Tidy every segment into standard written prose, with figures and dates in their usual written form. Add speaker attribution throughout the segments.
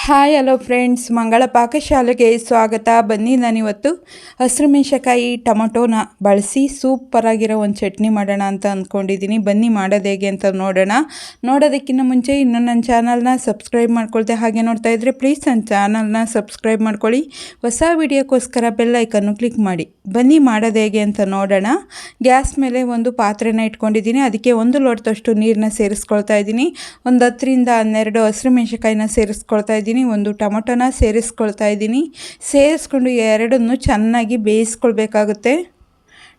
Speaker 1: Hi hello friends, ಮಂಗಳ ಪಾಕಶಾಲೆಗೆ ಸ್ವಾಗತ. ಬನ್ನಿ, ನಾನಿವತ್ತು ಹಸಿರು ಮೆಣಸಿನಕಾಯಿ ಟೊಮೊಟೊನ ಬಳಸಿ ಸೂಪರಾಗಿರೋ ಒಂದು ಚಟ್ನಿ ಮಾಡೋಣ ಅಂತ ಅಂದ್ಕೊಂಡಿದ್ದೀನಿ. ಬನ್ನಿ ಮಾಡೋದು ಹೇಗೆ ಅಂತ ನೋಡೋಣ. ನೋಡೋದಕ್ಕಿಂತ ಮುಂಚೆ ಇನ್ನೂ ನನ್ನ ಚಾನಲ್ನ ಸಬ್ಸ್ಕ್ರೈಬ್ ಮಾಡ್ಕೊಳ್ತೆ ಹಾಗೆ ನೋಡ್ತಾ ಇದ್ದರೆ ಪ್ಲೀಸ್ ನನ್ನ ಚಾನಲ್ನ ಸಬ್ಸ್ಕ್ರೈಬ್ ಮಾಡ್ಕೊಳ್ಳಿ. ಹೊಸ ವಿಡಿಯೋಕ್ಕೋಸ್ಕರ ಬೆಲ್ ಐಕನ್ನು ಕ್ಲಿಕ್ ಮಾಡಿ. ಬನ್ನಿ ಮಾಡೋದು ಹೇಗೆ ಅಂತ ನೋಡೋಣ. ಗ್ಯಾಸ್ ಮೇಲೆ ಒಂದು ಪಾತ್ರೆನ ಇಟ್ಕೊಂಡಿದ್ದೀನಿ. ಅದಕ್ಕೆ 1 ಲೋಟದಷ್ಟು ನೀರನ್ನ ಸೇರಿಸ್ಕೊಳ್ತಾ ಇದ್ದೀನಿ. ಒಂದು 10ರಿಂದ 12 ಹಸಿರು ಮೆಣಸಿನಕಾಯಿನ ಸೇರಿಸ್ಕೊಳ್ತಾ ಇದ್ದೀನಿ. ಒಂದು ಟೊಮೊಟೊನ ಸೇರಿಸ್ಕೊಳ್ತಾ ಇದ್ದೀನಿ. ಸೇರಿಸ್ಕೊಂಡು ಎರಡನ್ನೂ ಚೆನ್ನಾಗಿ ಬೇಯಿಸ್ಕೊಳ್ಬೇಕಾಗುತ್ತೆ.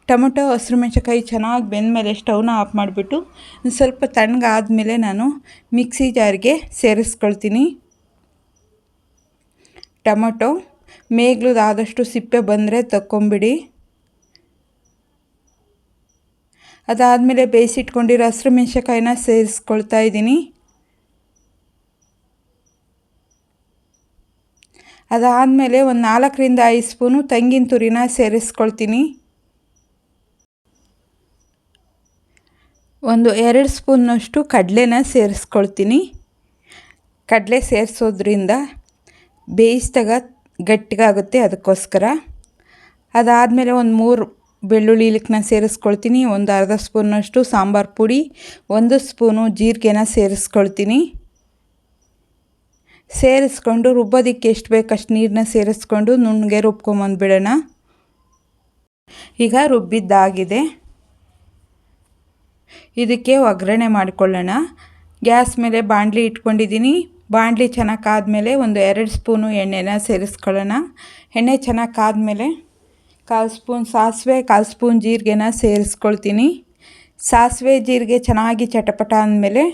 Speaker 1: ಟೊಮೊಟೊ ಹಸಿರು ಮೆಣಸಿನಕಾಯಿ ಚೆನ್ನಾಗಿ ಬೆಂದಮೇಲೆ ಸ್ಟವ್ನ ಆಫ್ ಮಾಡಿಬಿಟ್ಟು ಸ್ವಲ್ಪ ತಣ್ಣಗಾದ್ಮೇಲೆ ನಾನು ಮಿಕ್ಸಿ ಜಾರ್ಗೆ ಸೇರಿಸ್ಕೊಳ್ತೀನಿ. ಟೊಮೊಟೊ ಮೇಗ್ಲುದಾದಷ್ಟು ಸಿಪ್ಪೆ ಬಂದರೆ ತಕ್ಕೊಂಬಿಡಿ. ಅದಾದಮೇಲೆ ಬೇಯಿಸಿಟ್ಕೊಂಡಿರೋ ಹಸಿರು ಮೆಣಸಿನಕಾಯಿನ ಸೇರಿಸ್ಕೊಳ್ತಾ ಇದ್ದೀನಿ. ಅದಾದಮೇಲೆ ಒಂದು 4ರಿಂದ 5 ಸ್ಪೂನು ತೆಂಗಿನ ತುರಿನ ಸೇರಿಸ್ಕೊಳ್ತೀನಿ. ಒಂದು 2 ಸ್ಪೂನ್ನಷ್ಟು ಕಡಲೆನ ಸೇರಿಸ್ಕೊಳ್ತೀನಿ. ಕಡಲೆ ಸೇರಿಸೋದ್ರಿಂದ ಬೇಯಿಸಿದಾಗ ಗಟ್ಟಿಗಾಗುತ್ತೆ, ಅದಕ್ಕೋಸ್ಕರ. ಅದಾದಮೇಲೆ ಒಂದು 3 ಬೆಳ್ಳುಳ್ಳಿ ಇಲಕ್ಕನ್ನ ಸೇರಿಸ್ಕೊಳ್ತೀನಿ. ಒಂದು ಅರ್ಧ ಸ್ಪೂನ್ನಷ್ಟು ಸಾಂಬಾರು ಪುಡಿ, 1 ಸ್ಪೂನು ಜೀರಿಗೆನ ಸೇರಿಸ್ಕೊಳ್ತೀನಿ. ಸೇರಿಸ್ಕೊಂಡು ರುಬ್ಬೋದಕ್ಕೆ ಎಷ್ಟು ಬೇಕಷ್ಟು ನೀರನ್ನ ಸೇರಿಸ್ಕೊಂಡು ನುಣ್ಣಗೆ ರುಬ್ಕೊಂಬಂದುಬಿಡೋಣ. ಈಗ ರುಬ್ಬಿದ್ದಾಗಿದೆ. ಇದಕ್ಕೆ ಒಗ್ಗರಣೆ ಮಾಡಿಕೊಳ್ಳೋಣ. ಗ್ಯಾಸ್ ಮೇಲೆ ಬಾಣಲಿ ಇಟ್ಕೊಂಡಿದ್ದೀನಿ. ಬಾಣಲಿ ಚೆನ್ನಾಗಿ ಕಾದ್ಮೇಲೆ ಒಂದು 2 ಸ್ಪೂನು ಎಣ್ಣೆನ ಸೇರಿಸ್ಕೊಳ್ಳೋಣ. ಎಣ್ಣೆ ಚೆನ್ನಾಗಿ ಕಾದ್ಮೇಲೆ 1/4 ಸ್ಪೂನ್ ಸಾಸಿವೆ, 1/4 ಸ್ಪೂನ್ ಜೀರಿಗೆನ ಸೇರಿಸ್ಕೊಳ್ತೀನಿ. ಸಾಸಿವೆ ಜೀರಿಗೆ ಚೆನ್ನಾಗಿ ಚಟಪಟ ಅಂದಮೇಲೆ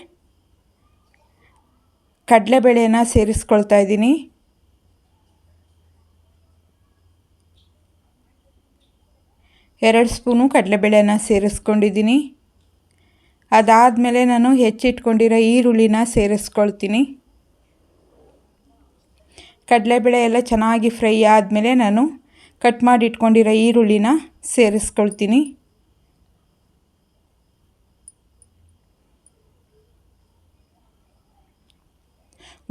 Speaker 1: ಕಡಲೆಬೇಳೆನ ಸೇರಿಸ್ಕೊಳ್ತಾ ಇದ್ದೀನಿ. ಎರಡು ಸ್ಪೂನು ಕಡಲೆಬೇಳೆನ ಸೇರಿಸ್ಕೊಂಡಿದ್ದೀನಿ. ಅದಾದಮೇಲೆ ನಾನು ಹೆಚ್ಚಿಟ್ಕೊಂಡಿರೋ ಈರುಳ್ಳಿನ ಸೇರಿಸ್ಕೊಳ್ತೀನಿ. ಕಡಲೆಬೇಳೆ ಎಲ್ಲ ಚೆನ್ನಾಗಿ ಫ್ರೈ ಆದಮೇಲೆ ನಾನು ಕಟ್ ಮಾಡಿ ಇಟ್ಕೊಂಡಿರೋ ಈರುಳ್ಳಿನ ಸೇರಿಸ್ಕೊಳ್ತೀನಿ.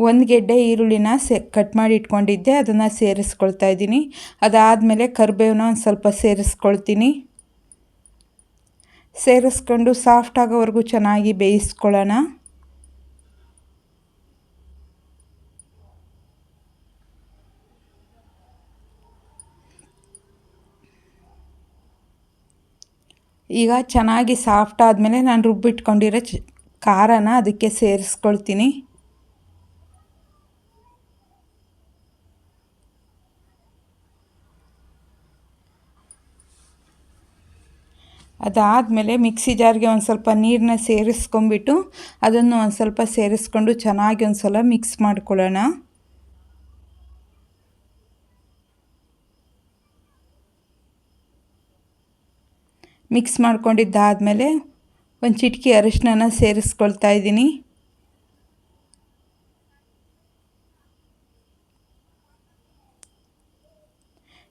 Speaker 1: ಒಂದು ಗೆಡ್ಡೆ ಈರುಳ್ಳಿನ ಕಟ್ ಮಾಡಿ ಇಟ್ಕೊಂಡಿದ್ದೆ, ಅದನ್ನು ಸೇರಿಸ್ಕೊಳ್ತಾ ಇದ್ದೀನಿ. ಅದಾದಮೇಲೆ ಕರಿಬೇವನ್ನ ಒಂದು ಸ್ವಲ್ಪ ಸೇರಿಸ್ಕೊಳ್ತೀನಿ. ಸೇರಿಸ್ಕೊಂಡು ಸಾಫ್ಟ್ ಆಗೋವರೆಗೂ ಚೆನ್ನಾಗಿ ಬೇಯಿಸ್ಕೊಳ್ಳೋಣ. ಈಗ ಚೆನ್ನಾಗಿ ಸಾಫ್ಟ್ ಆದಮೇಲೆ ನಾನು ರುಬ್ಬಿಟ್ಕೊಂಡಿರೋ ಖಾರನ ಅದಕ್ಕೆ ಸೇರಿಸ್ಕೊಳ್ತೀನಿ. ಅದಾದಮೇಲೆ ಮಿಕ್ಸಿ ಜಾರ್ಗೆ ಒಂದು ಸ್ವಲ್ಪ ನೀರನ್ನ ಸೇರಿಸ್ಕೊಂಬಿಟ್ಟು ಅದನ್ನು ಒಂದು ಸ್ವಲ್ಪ ಸೇರಿಸ್ಕೊಂಡು ಚೆನ್ನಾಗಿ ಒಂದು ಸಲ ಮಿಕ್ಸ್ ಮಾಡ್ಕೊಳ್ಳೋಣ. ಮಿಕ್ಸ್ ಮಾಡ್ಕೊಂಡಿದ್ದಾದಮೇಲೆ ಒಂದು ಚಿಟಿಕೆ ಅರಿಶಿನ ಸೇರಿಸ್ಕೊಳ್ತಾ ಇದ್ದೀನಿ.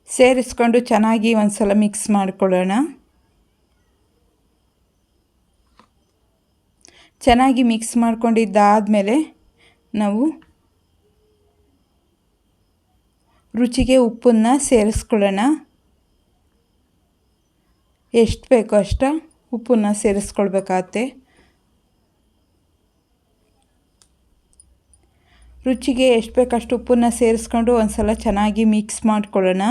Speaker 1: ಸೇರಿಸ್ಕೊಂಡು ಚೆನ್ನಾಗಿ ಒಂದು ಸಲ ಮಿಕ್ಸ್ ಮಾಡ್ಕೊಳ್ಳೋಣ. ಚೆನ್ನಾಗಿ ಮಿಕ್ಸ್ ಮಾಡ್ಕೊಂಡಿದ್ದಾದಮೇಲೆ ನಾವು ರುಚಿಗೆ ಉಪ್ಪನ್ನು ಸೇರಿಸ್ಕೊಳ್ಳೋಣ. ಎಷ್ಟು ಬೇಕೋ ಅಷ್ಟು ಉಪ್ಪನ್ನು ಸೇರಿಸ್ಕೊಳ್ಬೇಕಾಗತ್ತೆ. ರುಚಿಗೆ ಎಷ್ಟು ಬೇಕಷ್ಟು ಉಪ್ಪನ್ನು ಸೇರಿಸ್ಕೊಂಡು ಒಂದು ಸಲ ಚೆನ್ನಾಗಿ ಮಿಕ್ಸ್ ಮಾಡ್ಕೊಳ್ಳೋಣ.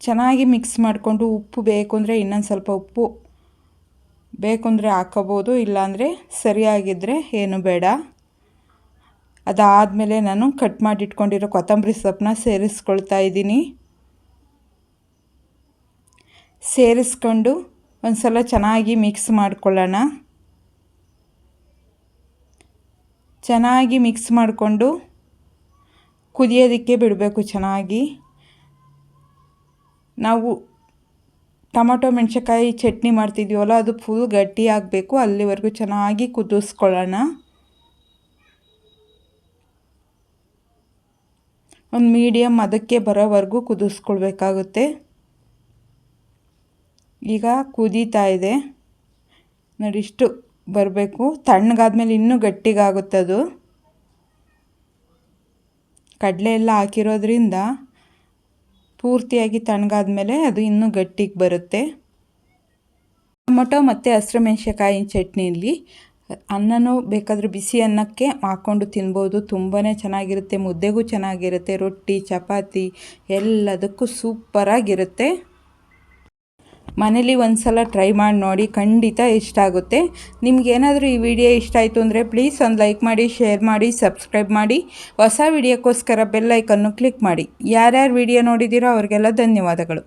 Speaker 1: ಚೆನ್ನಾಗಿ ಮಿಕ್ಸ್ ಮಾಡಿಕೊಂಡು ಉಪ್ಪು ಬೇಕು ಅಂದರೆ ಇನ್ನೊಂದು ಸ್ವಲ್ಪ ಉಪ್ಪು ಬೇಕು ಅಂದರೆ ಹಾಕೋಬೋದು, ಇಲ್ಲಾಂದರೆ ಸರಿಯಾಗಿದ್ದರೆ ಏನು ಬೇಡ. ಅದಾದಮೇಲೆ ನಾನು ಕಟ್ ಮಾಡಿ ಇಟ್ಕೊಂಡಿರೋ ಕೊತ್ತಂಬರಿ ಸೊಪ್ಪನ್ನ ಸೇರಿಸ್ಕೊಳ್ತಾ ಇದ್ದೀನಿ. ಸೇರಿಸ್ಕೊಂಡು ಒಂದು ಸಲ ಚೆನ್ನಾಗಿ ಮಿಕ್ಸ್ ಮಾಡ್ಕೊಳ್ಳೋಣ. ಚೆನ್ನಾಗಿ ಮಿಕ್ಸ್ ಮಾಡಿಕೊಂಡು ಕುದಿಯೋದಕ್ಕೆ ಬಿಡಬೇಕು. ಚೆನ್ನಾಗಿ ನಾವು ಟೊಮೊಟೊ ಮೆಣಸಿನಕಾಯಿ ಚಟ್ನಿ ಮಾಡ್ತಿದ್ದೀವಲ್ಲ, ಅದು ಫುಲ್ ಗಟ್ಟಿ ಆಗಬೇಕು. ಅಲ್ಲಿವರೆಗೂ ಚೆನ್ನಾಗಿ ಕುದಿಸ್ಕೊಳ್ಳೋಣ. ಒಂದು ಮೀಡಿಯಮ್ ಅದಕ್ಕೆ ಬರೋವರೆಗೂ ಕುದಿಸ್ಕೊಳ್ಬೇಕಾಗುತ್ತೆ. ಈಗ ಕುದೀತಾ ಇದೆ. ನೋಡಿ ಇಷ್ಟು ಬರಬೇಕು. ತಣ್ಣಗಾದ್ಮೇಲೆ ಇನ್ನೂ ಗಟ್ಟಿಗಾಗುತ್ತದು. ಕಡಲೆ ಎಲ್ಲ ಹಾಕಿರೋದ್ರಿಂದ ಪೂರ್ತಿಯಾಗಿ ತಣ್ಣಗಾದ್ಮೇಲೆ ಅದು ಇನ್ನೂ ಗಟ್ಟಿಗೆ ಬರುತ್ತೆ. ಟೊಮೊಟೊ ಮತ್ತು ಹಸಿರುಮೆಣ್ಸಿಕಾಯಿ ಚಟ್ನಿಯಲ್ಲಿ ಅನ್ನನೂ ಬೇಕಾದರೆ ಬಿಸಿ ಅನ್ನಕ್ಕೆ ಹಾಕ್ಕೊಂಡು ತಿನ್ಬೋದು. ತುಂಬಾ ಚೆನ್ನಾಗಿರುತ್ತೆ, ಮುದ್ದೆಗೂ ಚೆನ್ನಾಗಿರುತ್ತೆ, ರೊಟ್ಟಿ ಚಪಾತಿ ಎಲ್ಲದಕ್ಕೂ ಸೂಪರಾಗಿರುತ್ತೆ. ಮನೇಲಿ ಒಂದು ಸಲ ಟ್ರೈ ಮಾಡಿ ನೋಡಿ, ಖಂಡಿತ ಇಷ್ಟ ಆಗುತ್ತೆ. ನಿಮ್ಗೇನಾದರೂ ಈ ವಿಡಿಯೋ ಇಷ್ಟ ಆಯಿತು ಅಂದರೆ ಪ್ಲೀಸ್ ಒಂದು ಲೈಕ್ ಮಾಡಿ, ಶೇರ್ ಮಾಡಿ, ಸಬ್ಸ್ಕ್ರೈಬ್ ಮಾಡಿ. ಹೊಸ ವಿಡಿಯೋಕ್ಕೋಸ್ಕರ ಬೆಲ್ ಐಕನ್ನು ಕ್ಲಿಕ್ ಮಾಡಿ. ಯಾರ್ಯಾರು ವಿಡಿಯೋ ನೋಡಿದ್ದೀರೋ ಅವ್ರಿಗೆಲ್ಲ ಧನ್ಯವಾದಗಳು.